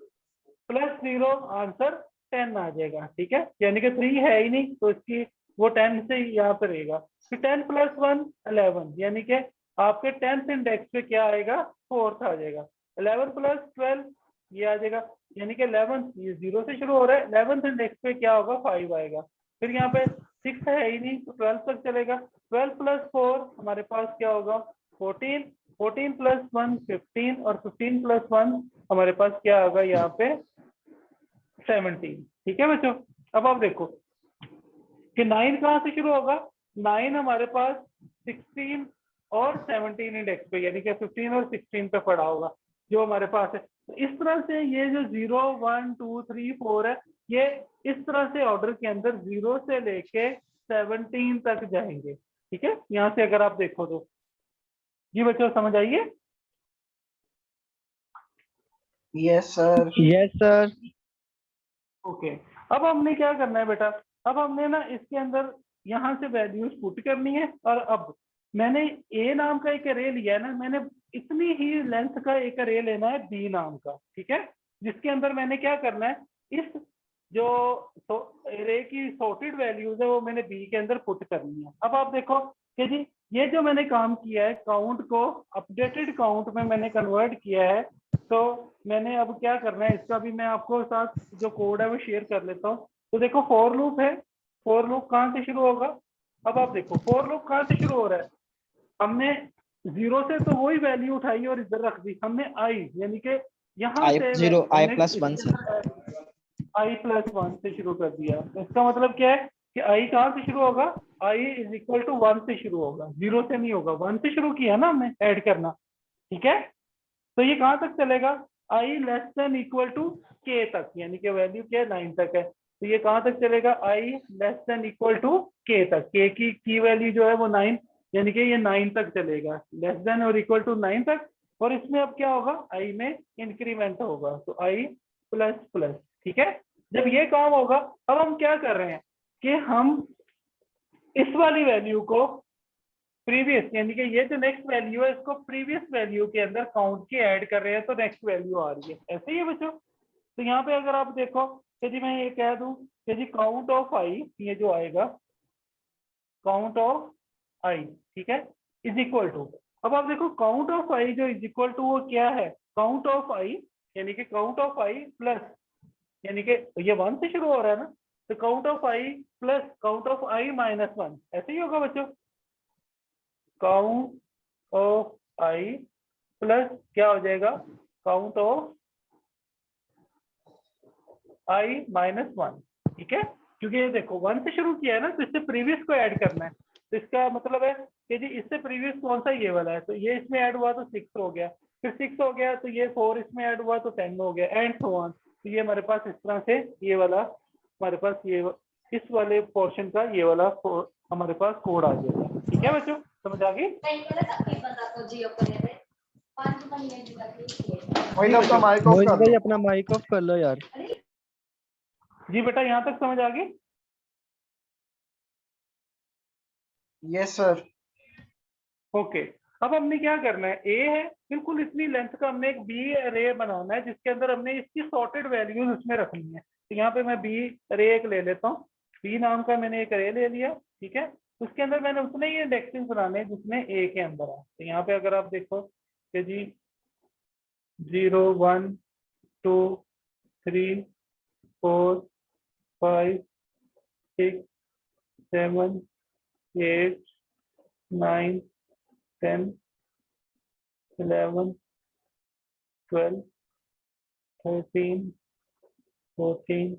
+ 0 आंसर 10 आ जाएगा। ठीक है, यानी कि 3 है ही नहीं तो इसकी वो 10 से यहाँ पे रहेगा। फिर 10 + 1 11, यानी कि आपके 10th इंडेक्स पे क्या आएगा, 4th आ जाएगा। 11 + 12 ये आ जाएगा, यानी कि 11 ये 0 से शुरू हो रहा है, 11th इंडेक्स पे क्या होगा, 5 आएगा। फिर यहाँ पे 6 है ही नहीं तो 12 तक चलेगा। 12 + 4 हमारे पास क्या होगा, 14, 14 + 1 15 और 15 + 1 हमारे पास क्या होगा यहाँ पे 17। ठीक है बच्चों, अब आप देखो कि 9 कहाँ से शुरू होगा, 9 हमारे पास 16 और 17 इंडेक्स पे यानी कि 15 और 16 पे पड़ा होगा जो हमारे पास है। तो इस तरह से ये जो 0 1 2 3 4 है ये इस तरह से ऑर्डर के अंदर 0 से लेके 17 तक जाएंगे। ठीक है, यहाँ से अगर आप देखो तो जी बच्चों समझ आइए। Yes sir. Yes sir. Okay, अब हमने क्या करना है बेटा, अब हमने ना इसके अंदर यहाँ से वैल्यूज पुट करनी है। और अब मैंने ए नाम का एक अरे लिया है ना, मैंने इतनी ही लेंथ का एक अरे लेना है बी नाम का। ठीक है, जिसके अंदर मैंने क्या करना है, इस जो अरे की सॉर्टेड वैल्यूज है वो मैंने बी के अंदर पुट करनी है। अब आप देखो कि जी ये जो मैंने काम किया है काउंट को अपडेटेड काउंट में मैंने कन्वर्ट किया है। तो मैंने अब क्या करना है, इसका भी मैं आपको साथ जो कोड है वो शेयर कर लेता हूँ। तो देखो फॉर लूप है, फॉर लूप कहाँ से शुरू होगा, अब आप देखो फॉर लूप कहाँ से शुरू हो रहा है, हमने 0 से तो वही वैल्यू उठाई और इधर रख दी हमने आई, यानी कि यहाँ से I हमने + 1 से। i + 1 से शुरू कर दिया। तो इसका मतलब क्या है कि i कहाँ से शुरू होगा, i = 1 से शुरू होगा, 0 से नहीं होगा, 1 से शुरू किया ना हमने ऐड करना। ठीक है, तो ये कहाँ तक चलेगा, i < k तक, यानी कि वैल्यू क्या है 9 तक है। तो ये कहाँ तक चलेगा, i < k तक, k की वैल्यू जो है वो 9, यानी कि ये 9 तक चलेगा, < 9 तक। और इसमें अब क्या होगा, i में इंक्रीमेंट होगा तो i++। ठीक है, जब ये काम होगा अब हम क्या कर रहे हैं कि हम इस वाली वैल्यू को प्रीवियस यानी कि ये जो नेक्स्ट वैल्यू है इसको प्रीवियस वैल्यू के अंदर काउंट के ऐड कर रहे हैं तो नेक्स्ट वैल्यू आ रही है। ऐसे ही है बच्चों। तो यहाँ पे अगर आप देखो कि जी मैं ये कह दूं कि जी काउंट ऑफ आई, ये जो आएगा काउंट ऑफ आई, ठीक है, = अब आप देखो काउंट ऑफ आई जो = वो क्या है, काउंट ऑफ आई यानी कि काउंट ऑफ आई प्लस, यानी कि ये 1 से शुरू हो रहा है ना, तो count of i plus count of i -1, ऐसे ही होगा बच्चों। काउंट ऑफ आई प्लस क्या हो जाएगा, काउंट ऑफ i माइनस 1, ठीक है, क्योंकि ये देखो 1 से शुरू किया है ना, तो इससे प्रीवियस को ऐड करना है, तो इसका मतलब है कि जी इससे प्रीवियस कौन सा ये वाला है, तो ये इसमें ऐड हुआ तो 6 हो गया, फिर 6 हो गया तो ये 4 इसमें ऐड हुआ तो 10 हो गया, एंड सो ऑन। तो ये हमारे पास इस तरह से ये वाला हमारे पास ये इस वाले पोर्शन का ये वाला हमारे पास कोड आ जाएगा, ठीक है बच्चों, समझ आ गई? मोहित अपना माइक ऑफ मोहित कर भाई लो। अपना माइक ऑफ कर लो यार। जी बेटा यहाँ तक समझ आ गई? Yes sir. ओके, अब हमने क्या करना है, ए है बिल्कुल इतनी लेंथ का, हमने एक बी अरे बनाना है जिसके अंदर हमने इसकी सॉर्टेड वैल्यूज उसमें रखनी है। तो यहाँ पे मैं बी अरे एक ले लेता हूँ, बी नाम का मैंने एक अरे ले लिया, ठीक है, उसके अंदर मैंने उतने ही इंडेक्सेस बनाने हैं जिसमें ए के अंदर है। तो यहाँ पे अगर आप देखो कि जी 0 1 2 3 4 5 6 7 8 9 10 11 12 13 14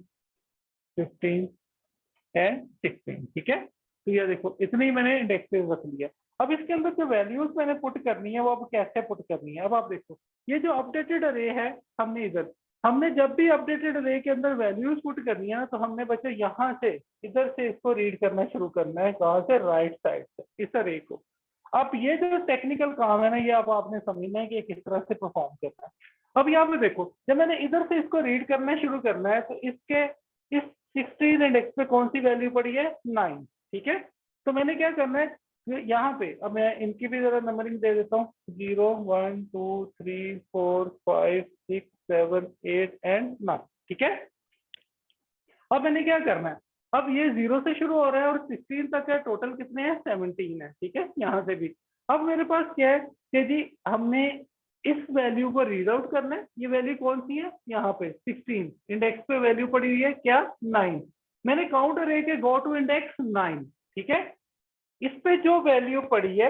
15 एंड 16, ठीक है। तो ये देखो इतने ही मैंने इंडेक्सेस रख लिया। अब इसके अंदर जो वैल्यूज मैंने पुट करनी है वो अब कैसे पुट करनी है, अब आप देखो ये जो अपडेटेड अरे है, हमने जब भी अपडेटेड अरे के अंदर वैल्यूज पुट करनी है ना, तो हमने बच्चे यहाँ से इधर से इसको रीड करना शुरू करना है, कहाँ से, राइट साइड से, इस अरे को। अब ये जो टेक्निकल काम है ना, ये अब आपने समझना है कि किस तरह से परफॉर्म करना है। अब यहाँ पे देखो जब मैंने इधर से इसको रीड करना शुरू करना है, तो इसके इस 16 इंडेक्स पे कौन सी वैल्यू पड़ी है, 9, ठीक है। तो मैंने क्या करना है, यहाँ पे अब मैं इनकी भी जरा नंबरिंग दे देता हूँ, 0 1 2 3 4 5 6 7 8 एंड 9, ठीक है। अब मैंने क्या करना है, अब ये 0 से शुरू हो रहा है और 16 तक है, टोटल कितने हैं, 17 है, ठीक है, यहाँ से भी। अब मेरे पास क्या है कि जी हमने इस वैल्यू को रीड आउट करना है, ये वैल्यू कौन सी है, यहाँ पे 16 इंडेक्स पे वैल्यू पड़ी हुई है क्या, 9। मैंने काउंट अरे के गो टू इंडेक्स 9, ठीक है, इस पे जो वैल्यू पड़ी है,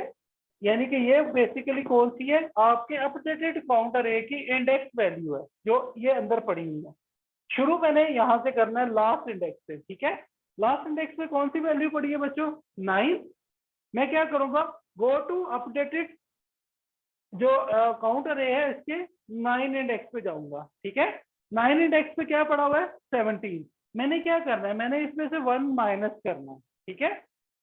यानी कि ये बेसिकली कौन सी है, आपके अपडेटेड काउंट अरे की इंडेक्स वैल्यू है जो ये अंदर पड़ी हुई है। शुरू मैंने यहाँ से करना है लास्ट इंडेक्स से, ठीक है। लास्ट इंडेक्स पे कौन सी वैल्यू पड़ी है बच्चों, 9। मैं क्या करूंगा, गो टू अपडेटेड जो काउंट अरे है इसके 9 इंडेक्स पे जाऊंगा, ठीक है। 9 इंडेक्स पे क्या पड़ा हुआ है, 17। मैंने क्या करना है, मैंने इसमें से 1 माइनस करना है, ठीक है।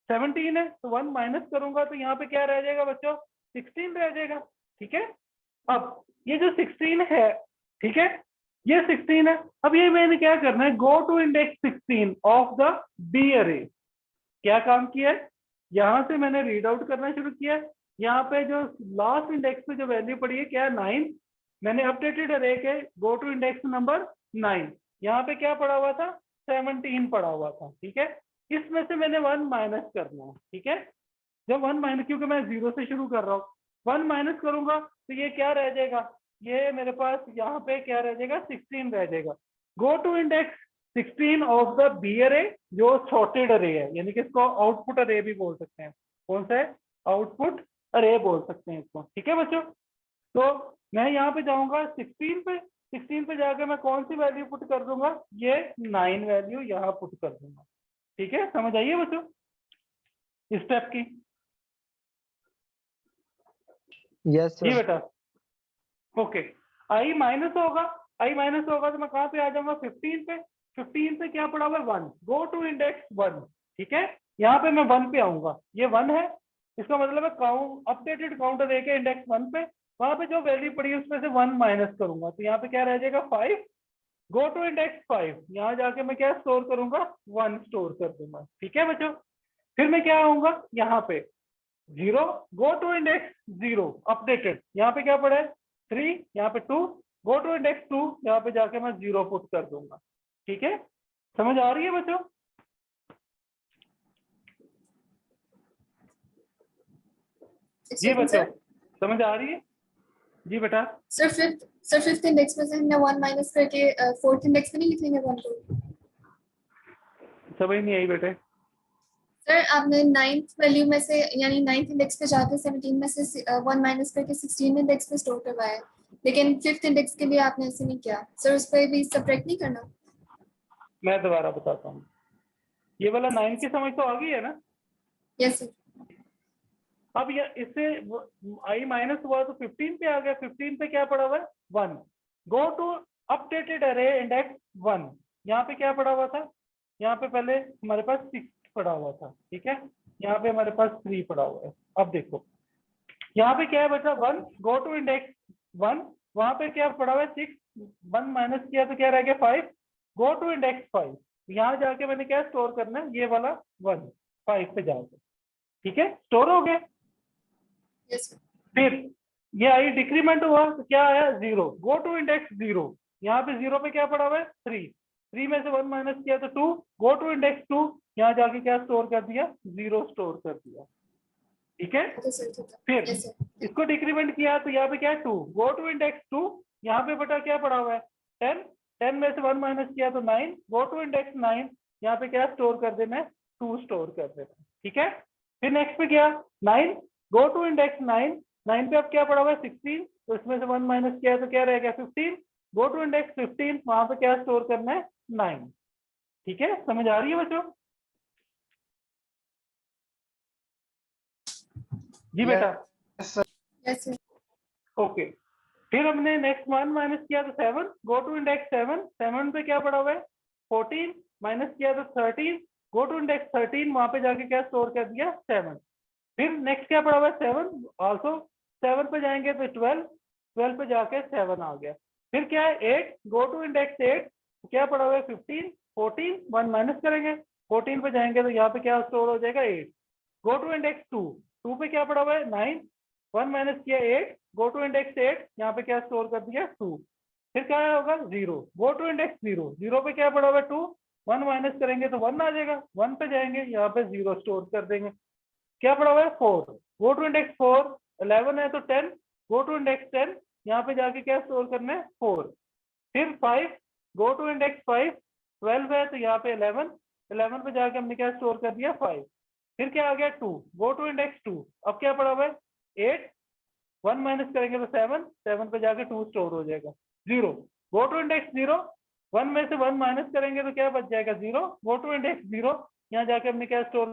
17 है तो 1 माइनस करूंगा तो यहाँ पे क्या रह जाएगा बच्चों, 16 रह जाएगा, ठीक है। अब ये जो 16 है, ठीक है, ये 16 है। अब ये मैंने क्या करना है, go to index 16 of the B array. क्या काम किया है, यहाँ से मैंने रीड आउट करना शुरू किया। यहाँ पे जो लास्ट इंडेक्स पे जो वैल्यू पड़ी है क्या, 9। मैंने अपडेटेड अरे के गो टू इंडेक्स नंबर 9, यहाँ पे क्या पड़ा हुआ था, 17 पड़ा हुआ था, ठीक है। इसमें से मैंने 1 माइनस करना है, ठीक है। जब 1 माइनस, क्योंकि मैं 0 से शुरू कर रहा हूँ, 1 माइनस करूंगा तो ये क्या रह जाएगा, ये मेरे पास यहाँ पे क्या रह जाएगा, 16 रह जाएगा। Go to index 16 of the B array जो सॉर्टेड अरे है, यानी कि इसको आउटपुट अरे भी बोल सकते हैं। कौन सा है, आउटपुट अरे बोल सकते हैं इसको, ठीक है बच्चों। तो मैं यहाँ पे जाऊंगा 16 पे, 16 पे जाकर मैं कौन सी वैल्यू पुट कर दूंगा, ये 9 वैल्यू यहाँ पुट कर दूंगा, ठीक है। समझ आइए बच्चों इस स्टेप की? यस जी सर। बेटा, ओके। आई माइनस होगा, आई माइनस होगा तो मैं कहाँ पे आ जाऊंगा, 15 पे। 15 पे क्या पड़ा हुआ है, 1, गो टू इंडेक्स 1, ठीक है। यहाँ पे मैं 1 पे आऊंगा, ये 1 है, इसका मतलब है काउंट अपडेटेड काउंटर देके इंडेक्स 1 पे, वहां पे जो वैल्यू पड़ी है उसमें से 1 माइनस करूंगा तो यहाँ पे क्या रह जाएगा, 5। गो टू इंडेक्स 5, यहाँ जाके मैं क्या स्टोर करूंगा, 1 स्टोर कर दूंगा, ठीक है बच्चों। फिर मैं क्या आऊंगा, यहाँ पे 0, गो टू इंडेक्स 0 अपडेटेड, यहाँ पे क्या पड़ा है, 3, यहाँ पे 2, गो टू इंडेक्स 2, यहाँ पे जाके मैं 0 पुट कर दूंगा, ठीक है। समझ आ रही है बच्चों? जी बच्चों समझ आ रही है? जी बेटा। सर फिफ्थ इंडेक्स में से हमने 1 माइनस करके फोर्थ इंडेक्स में नहीं लिखेंगे 1 को? समझ नहीं आई बेटे। सर आपने 9th वैल्यू में से यानी 9th इंडेक्स पे जाके 17 में से 1 माइनस करके 16 इंडेक्स पे स्टोर करवाया है, लेकिन 5th इंडेक्स के लिए आपने ऐसे नहीं किया। सर उस पर भी सब्ट्रैक्ट नहीं करना? मैं दोबारा बताता हूँ, ये वाला 9 की समझ तो आ गई है ना। Yes sir. अब ये इससे i माइनस हुआ तो 15 पे आ गया, 15 पे क्या पड़ा हुआ है 1। गो टू अपडेटेड अरे इंडेक्स 1, यहाँ पे क्या पड़ा हुआ था, यहाँ पे पहले हमारे पास 6 पड़ा हुआ था, ठीक है, यहाँ पे हमारे पास 3 पड़ा हुआ है। अब देखो यहाँ पे क्या है बचा 1, गो टू इंडेक्स 1, वहां पे क्या पड़ा हुआ है 6, 1 माइनस किया तो क्या रह गया 5, गो टू इंडेक्स 5, यहाँ जाके मैंने क्या स्टोर करना है, ये वाला 1 5 पे जाके, ठीक है, स्टोर हो गया। Yes sir. फिर ये आई डिक्रीमेंट हुआ तो क्या आया 0, गो टू इंडेक्स 0, यहाँ पे 0 पे क्या पड़ा हुआ है 3, 3 में से 1 माइनस किया तो 2, गो टू इंडेक्स 2, यहाँ जाके क्या स्टोर कर दिया 0 स्टोर कर दिया, ठीक है। ओके सर ठीक है। फिर यस सर। इसको डिक्रीमेंट किया तो यहाँ पे क्या है 2, गो टू इंडेक्स 2, यहाँ पे बटा क्या पड़ा हुआ है 10, 10 में से 1 माइनस किया तो 9, गो टू इंडेक्स 9, यहाँ पे क्या स्टोर कर देना है 2 स्टोर कर देना है, ठीक है। फिर नेक्स्ट पे क्या 9, गो टू इंडेक्स 9, 9 पे अब क्या पड़ा हुआ है 16, तो इसमें से 1 माइनस किया तो क्या रह गया 15, गो टू इंडेक्स 15, वहां पे क्या स्टोर करना है 9, ठीक है। समझ आ रही है बच्चों? जी बेटा। Yes sir. ओके, फिर हमने नेक्स्ट 1 माइनस किया तो 7, गो टू इंडेक्स 7, 7 पे क्या पड़ा हुआ है 14, माइनस किया तो 13, गो टू इंडेक्स 13, वहां पे जाके क्या स्टोर कर दिया 7। फिर नेक्स्ट क्या पड़ा हुआ है 7, ऑल्सो 7 पे जाएंगे तो 12, 12 पे जाके 7 आ गया। फिर क्या है 8, गो टू इंडेक्स 8, क्या पड़ा हुआ है 15, 14, 1 माइनस करेंगे, 14 पे जाएंगे तो यहाँ पे क्या स्टोर हो जाएगा 8, गो टू इंडेक्स 2, 2 पे क्या पड़ा हुआ है 9, 1 माइनस किया 8, गो टू इंडेक्स 8, यहाँ पे क्या स्टोर कर दिया 2। फिर क्या होगा 0, गो टू इंडेक्स 0, 0 पे क्या पड़ा हुआ है 2, 1 माइनस करेंगे तो 1 आ जाएगा, 1 पे जाएंगे यहाँ पे 0 स्टोर कर देंगे। क्या पड़ा हुआ है 4, गो टू इंडेक्स 4, 11 है तो 10, गो टू इंडेक्स 10, यहाँ पे जाके क्या स्टोर करना है 4। फिर 5, गो टू इंडेक्स 5, 12 है तो यहाँ पे 11, 11 पे जाके हमने क्या स्टोर कर दिया 5। फिर क्या आ गया 2, गो टू इंडेक्स 2, अब क्या पड़ा हुआ है 8, 1 माइनस करेंगे तो 7, 7 पे जाके 2 स्टोर हो जाएगा। 0, गो टू इंडेक्स 0, 1 में से 1 माइनस करेंगे तो क्या बच जाएगा 0, गो टू इंडेक्स 0, यहाँ जाके हमने क्या स्टोर